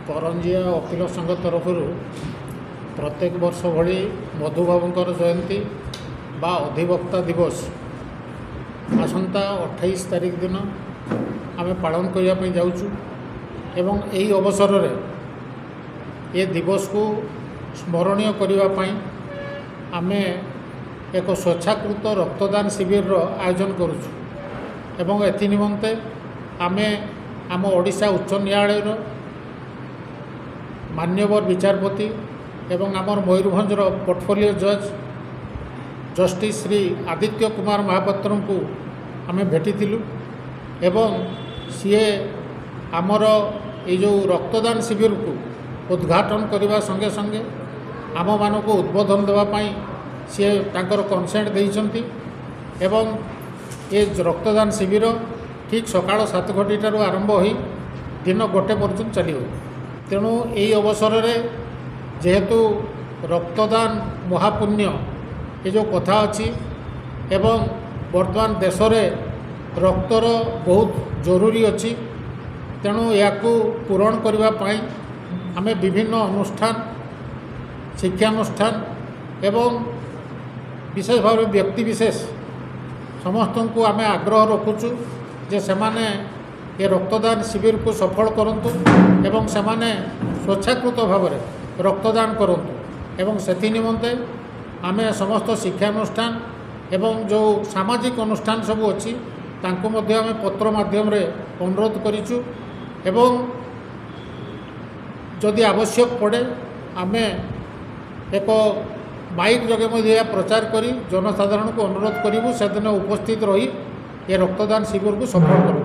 करंजिया वकिल संघ तरफ प्रत्येक वर्ष भली मधुबाबूंकर जयंती बा अधिवक्ता दिवस आसंता 28 तारीख दिन आम पालन करने जाऊँ एवं यही अवसर रे ये दिवस को स्मरणीय करने आम एक स्वेच्छाकृत रक्तदान शिविर आयोजन करुचु एवं एथि निमंते आमे आम ओडिशा उच्च न्यायालय मान्यवर विचारपति एवं आमर मयूरभंजर पोर्टफोलियो जज जस्टिस श्री आदित्य कुमार महापात्र को आमे भेटिथिलु एवं सीए आमर ये जो रक्तदान शिविर को उद्घाटन करने संगे संगे आम मान को उद्बोधन देवाई सी तांकर कंसेंट देइछंती एवं ये रक्तदान शिविर ठीक सकाळ 7 घटी आरंभ हो दिन 1 पर्यंत चलो तेणु यही अवसर में जेहेतु रक्तदान महापुण्य ये जो कथा अच्छी एवं वर्तमान देश में रक्तर बहुत जरूरी अच्छी तेणु या पूरण करने आम विभिन्न अनुष्ठान शिक्षानुष्ठान एवं विशेष भाव व्यक्ति विशेष समस्त को आम आग्रह रखुचु जे सेमाने ये रक्तदान शिविर को सफल करंतु एवं सेमाने स्वेच्छाकृत भाव में रक्तदान करंतु एवं सेथि निमंते आमे समस्त शिक्षानुष्ठान एवं जो सामाजिक अनुष्ठान सब अच्छी तांको मध्य आमे पत्र माध्यम रे अनुरोध करिचु एवं जदि आवश्यक पड़े आमे एक माइक जगे मध्य प्रचार करी जनसाधारण को अनुरोध करूँ से दिन उपस्थित रही ये रक्तदान शिविर को सफल करूँ।